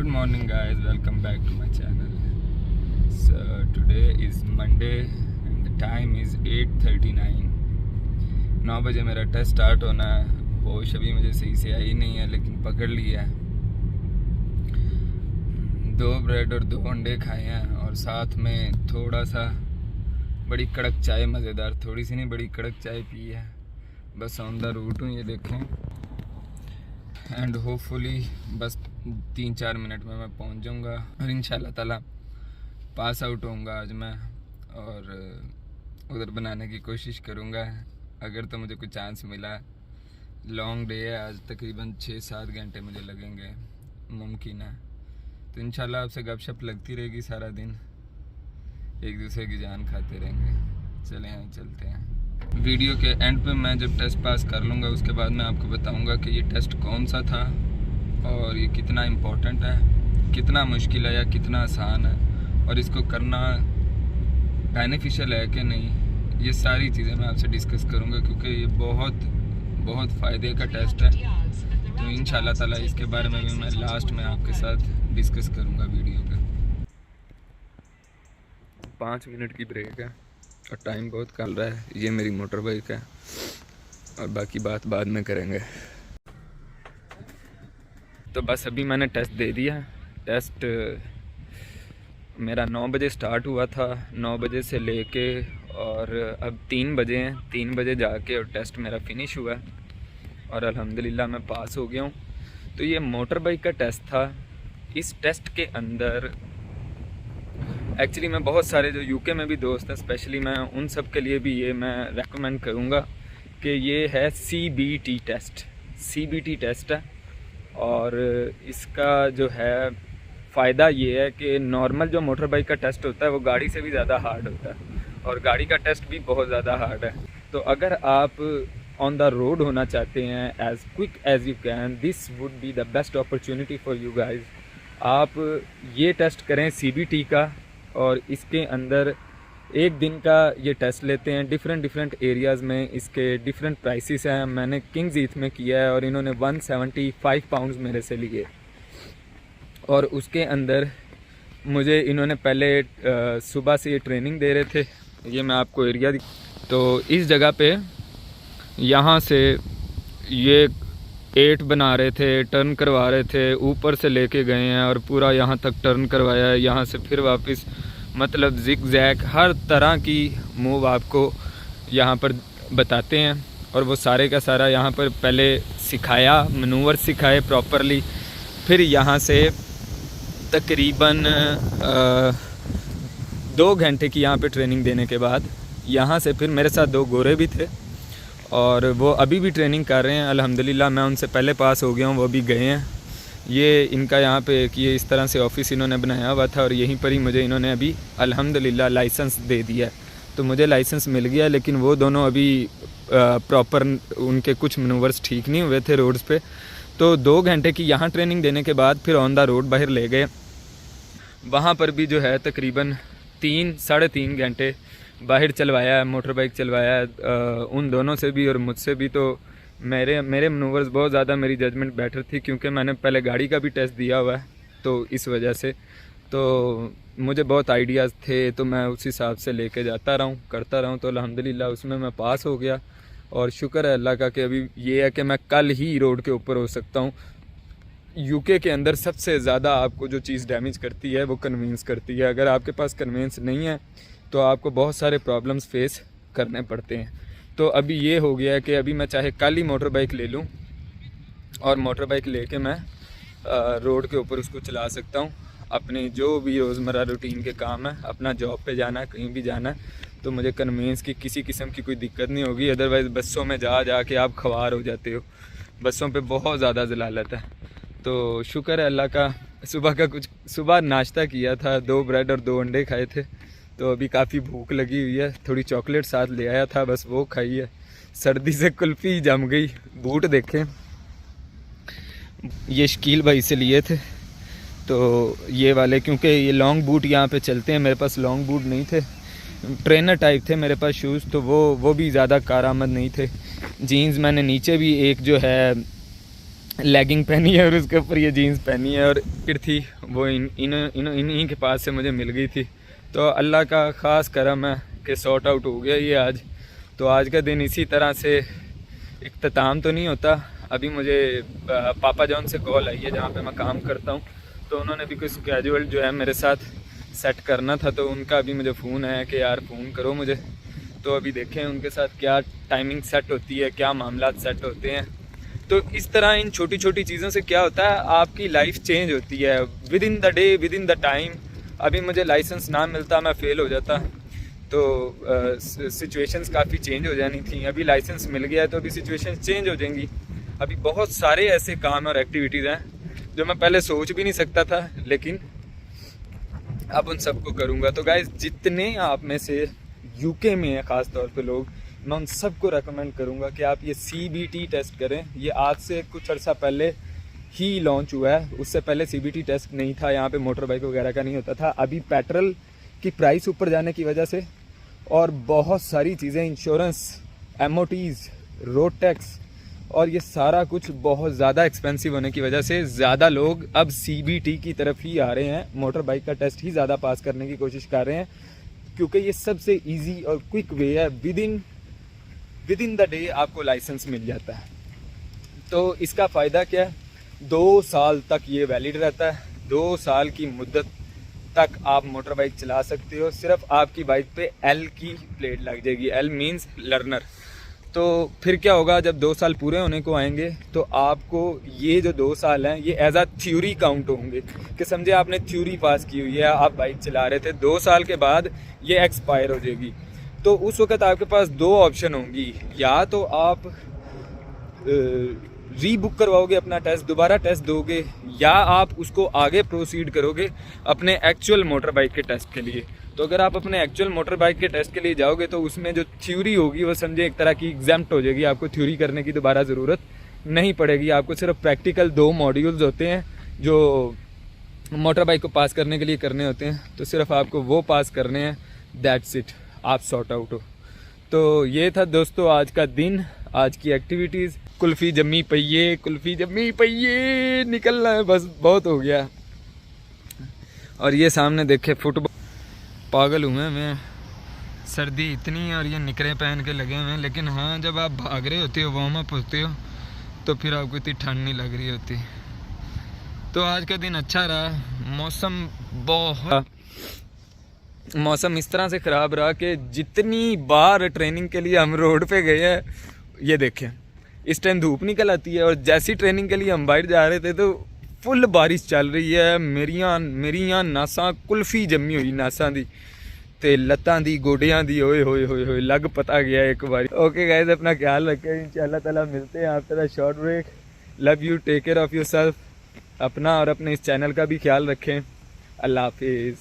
Good morning guys, welcome back to my channel. So today is Monday and the time is 8:39. 9 बजे मेरा test start होना है। पोश अभी मुझे सही से आई नहीं है लेकिन पकड़ लिया है। 2 ब्रेड और 2 अंडे खाए हैं और साथ में थोड़ा सा बड़ी कड़क चाय, मज़ेदार थोड़ी सी नहीं बड़ी कड़क चाय पी है। बस ऑन द रूट हूँ, ये देखें। एंड होपफुली बस 3-4 मिनट में मैं पहुंच जाऊंगा और इंशाल्लाह ताला पास आउट होऊंगा आज मैं, और उधर बनाने की कोशिश करूंगा अगर तो मुझे कोई चांस मिला। लॉन्ग डे है आज, तकरीबन 6-7 घंटे मुझे लगेंगे, मुमकिन है। तो इंशाल्लाह आपसे गपशप लगती रहेगी सारा दिन, एक दूसरे की जान खाते रहेंगे। चले हैं, चलते हैं। वीडियो के एंड पे मैं जब टेस्ट पास कर लूँगा उसके बाद मैं आपको बताऊँगा कि ये टेस्ट कौन सा था और ये कितना इम्पोर्टेंट है, कितना मुश्किल है या कितना आसान है, और इसको करना बेनिफिशियल है कि नहीं। ये सारी चीज़ें मैं आपसे डिस्कस करूँगा क्योंकि ये बहुत फ़ायदे का टेस्ट है। तो इंशाल्लाह ताला इसके बारे में भी मैं लास्ट में आपके साथ डिस्कस करूँगा वीडियो पे। 5 मिनट की ब्रेक है और टाइम बहुत कल रहा है। ये मेरी मोटर बाइक है और बाकी बात बाद में करेंगे। तो बस अभी मैंने टेस्ट दे दिया। टेस्ट मेरा 9 बजे स्टार्ट हुआ था, 9 बजे से लेके और अब 3 बजे हैं। 3 बजे जाके और टेस्ट मेरा फिनिश हुआ और अल्हम्दुलिल्लाह मैं पास हो गया हूँ। तो ये मोटर बाइक का टेस्ट था। इस टेस्ट के अंदर एक्चुअली मैं बहुत सारे जो यूके में भी दोस्त हैं, स्पेशली मैं उन सब के लिए भी ये मैं रेकमेंड करूँगा कि ये है CBT टेस्ट। CBT टेस्ट है और इसका जो है फ़ायदा ये है कि नॉर्मल जो मोटर बाइक का टेस्ट होता है वो गाड़ी से भी ज़्यादा हार्ड होता है और गाड़ी का टेस्ट भी बहुत ज़्यादा हार्ड है। तो अगर आप ऑन द रोड होना चाहते हैं as quick as you can, this would be the best opportunity for you guys. आप ये टेस्ट करें CBT का, और इसके अंदर एक दिन का ये टेस्ट लेते हैं। डिफरेंट एरियाज़ में इसके डिफरेंट प्राइसेस हैं। मैंने किंग्स ईथ में किया है और इन्होंने 175 पाउंड्स मेरे से लिए, और उसके अंदर मुझे इन्होंने पहले सुबह से ये ट्रेनिंग दे रहे थे। ये मैं आपको एरिया तो इस जगह पे यहाँ से ये 8 बना रहे थे, टर्न करवा रहे थे, ऊपर से लेके गए हैं और पूरा यहाँ तक टर्न करवाया है। यहाँ से फिर वापस, मतलब जिग जैग हर तरह की मूव आपको यहाँ पर बताते हैं, और वो सारे का सारा यहाँ पर पहले सिखाया, मनूवर सिखाए प्रॉपरली। फिर यहाँ से तकरीबन 2 घंटे की यहाँ पे ट्रेनिंग देने के बाद यहाँ से फिर मेरे साथ 2 गोरे भी थे और वो अभी भी ट्रेनिंग कर रहे हैं। अल्हम्दुलिल्लाह मैं उनसे पहले पास हो गया हूँ, वो भी गए हैं। ये इनका यहाँ पे एक ये इस तरह से ऑफिस इन्होंने बनाया हुआ था और यहीं पर ही मुझे इन्होंने अभी अल्हम्दुलिल्लाह लाइसेंस दे दिया है। तो मुझे लाइसेंस मिल गया, लेकिन वो दोनों अभी प्रॉपर उनके कुछ मनूवर्स ठीक नहीं हुए थे रोड्स पे। तो 2 घंटे की यहाँ ट्रेनिंग देने के बाद फिर ऑन द रोड बाहर ले गए। वहाँ पर भी जो है तकरीबन 3-3.5 घंटे बाहर चलवाया है, मोटर बाइक चलवाया है उन दोनों से भी और मुझसे भी। तो मेरे मनूवर्स बहुत ज़्यादा, मेरी जजमेंट बेटर थी क्योंकि मैंने पहले गाड़ी का भी टेस्ट दिया हुआ है, तो इस वजह से तो मुझे बहुत आइडियाज़ थे, तो मैं उस हिसाब से लेके जाता रहा हूँ, करता रहा हूँ। तो अल्हम्दुलिल्लाह उसमें मैं पास हो गया और शुक्र है अल्लाह का कि अभी ये है कि मैं कल ही रोड के ऊपर हो सकता हूँ। यूके के अंदर सबसे ज़्यादा आपको जो चीज़ डैमेज करती है वो कन्वींस करती है। अगर आपके पास कन्वींस नहीं है तो आपको बहुत सारे प्रॉब्लम्स फेस करने पड़ते हैं। तो अभी ये हो गया है कि अभी मैं चाहे कल ही मोटर बाइक ले लूँ और मोटर बाइक लेके मैं रोड के ऊपर उसको चला सकता हूँ। अपने जो भी रोज़मर्रा रूटीन के काम है, अपना जॉब पे जाना है, कहीं भी जाना है, तो मुझे कन्वींस की किसी किस्म की कोई दिक्कत नहीं होगी। अदरवाइज़ बसों में जा के आप ख्वार हो जाते हो, बसों पे बहुत ज़्यादा ज़लालत है। तो शुक्र है अल्लाह का, सुबह नाश्ता किया था, 2 ब्रेड और 2 अंडे खाए थे। तो अभी काफ़ी भूख लगी हुई है, थोड़ी चॉकलेट साथ ले आया था, बस वो खाई है। सर्दी से कुल्फ़ी जम गई। बूट देखें, ये शकील भाई से लिए थे, तो ये वाले, क्योंकि ये लॉन्ग बूट यहाँ पे चलते हैं, मेरे पास लॉन्ग बूट नहीं थे, ट्रेनर टाइप थे मेरे पास शूज़, तो वो भी ज़्यादा कारआमद नहीं थे। जीन्स मैंने नीचे भी एक जो है लेगिंग पहनी है और उसके ऊपर ये जीन्स पहनी है, और फिर थी वो इन्हीं के पास से मुझे मिल गई थी। तो अल्लाह का ख़ास करम है कि सॉर्ट आउट हो गया ये आज। तो आज का दिन इसी तरह से इख्तिताम तो नहीं होता। अभी मुझे पापा जॉन से कॉल आई है जहाँ पे मैं काम करता हूँ, तो उन्होंने भी कोई स्केड्यूल जो है मेरे साथ सेट करना था, तो उनका अभी मुझे फ़ोन आया कि यार फ़ोन करो मुझे। तो अभी देखें उनके साथ क्या टाइमिंग सेट होती है, क्या मामला सेट होते हैं। तो इस तरह इन छोटी छोटी चीज़ों से क्या होता है, आपकी लाइफ चेंज होती है with in the day, with in the time. अभी मुझे लाइसेंस ना मिलता, मैं फ़ेल हो जाता, तो सिचुएशंस काफ़ी चेंज हो जानी थी। अभी लाइसेंस मिल गया है तो अभी सिचुएशंस चेंज हो जाएंगी। अभी बहुत सारे ऐसे काम और एक्टिविटीज़ हैं जो मैं पहले सोच भी नहीं सकता था, लेकिन अब उन सबको करूँगा। तो गाइस, जितने आप में से यूके में है ख़ास तौर पे लोग, मैं उन सबको रेकमेंड करूँगा कि आप ये CBT टेस्ट करें। ये आज से कुछ अर्सा पहले ही लॉन्च हुआ है, उससे पहले CBT टेस्ट नहीं था यहाँ पे, मोटर बाइक वगैरह का नहीं होता था। अभी पेट्रोल की प्राइस ऊपर जाने की वजह से और बहुत सारी चीज़ें, इंश्योरेंस, MOTs, रोड टैक्स और ये सारा कुछ बहुत ज़्यादा एक्सपेंसिव होने की वजह से ज़्यादा लोग अब CBT की तरफ ही आ रहे हैं, मोटर बाइक का टेस्ट ही ज़्यादा पास करने की कोशिश कर रहे हैं, क्योंकि ये सबसे इजी और क्विक वे है। विद इन द डे आपको लाइसेंस मिल जाता है। तो इसका फ़ायदा क्या है, 2 साल तक ये वैलिड रहता है। 2 साल की मुद्दत तक आप मोटर बाइक चला सकते हो। सिर्फ आपकी बाइक पे L की प्लेट लग जाएगी। L means learner. तो फिर क्या होगा, जब 2 साल पूरे होने को आएंगे तो आपको ये जो 2 साल हैं ये एज आ थ्योरी काउंट होंगे, कि समझे आपने थ्योरी पास की हुई है, आप बाइक चला रहे थे। 2 साल के बाद ये एक्सपायर हो जाएगी। तो उस वक्त आपके पास 2 ऑप्शन होंगी, या तो आप रीबुक करवाओगे अपना टेस्ट, दोबारा टेस्ट दोगे, या आप उसको आगे प्रोसीड करोगे अपने एक्चुअल मोटर बाइक के टेस्ट के लिए। तो अगर आप अपने एक्चुअल मोटर बाइक के टेस्ट के लिए जाओगे तो उसमें जो थ्योरी होगी वो समझे एक तरह की एग्जाम्प्ट हो जाएगी। आपको थ्योरी करने की दोबारा ज़रूरत नहीं पड़ेगी। आपको सिर्फ प्रैक्टिकल 2 मॉड्यूल्स होते हैं जो मोटर बाइक को पास करने के लिए करने होते हैं, तो सिर्फ आपको वो पास करने हैं, दैट्स इट, आप सॉर्ट आउट हो। तो ये था दोस्तों आज का दिन, आज की एक्टिविटीज़। कुल्फ़ी जम्मी पहिए निकलना है बस, बहुत हो गया। और ये सामने देखे फुटबॉल, पागल हुए मैं, सर्दी इतनी और ये निकरे पहन के लगे हुए हैं। लेकिन हाँ, जब आप भाग रहे होते हो, वार्म अप होते हो, तो फिर आपको इतनी ठंड नहीं लग रही होती। तो आज का दिन अच्छा रहा। मौसम इस तरह से ख़राब रहा कि जितनी बार ट्रेनिंग के लिए हम रोड पे गए हैं, ये देखें इस टाइम धूप निकल आती है, और जैसी ट्रेनिंग के लिए हम बाहर जा रहे थे तो फुल बारिश चल रही है। मेरियां नासां कुल्फी जम्मी हुई, नासां दी ते लत्तां दी, गोडियां दी, ओए होए होए होए, लग पता गया एक बार। ओके गाइस, अपना ख्याल रखें, इंशाल्लाह ताला मिलते हैं after a short break. Love you, take care of yourself. अपना और अपने इस चैनल का भी ख्याल रखें। अल्लाह हाफिज़।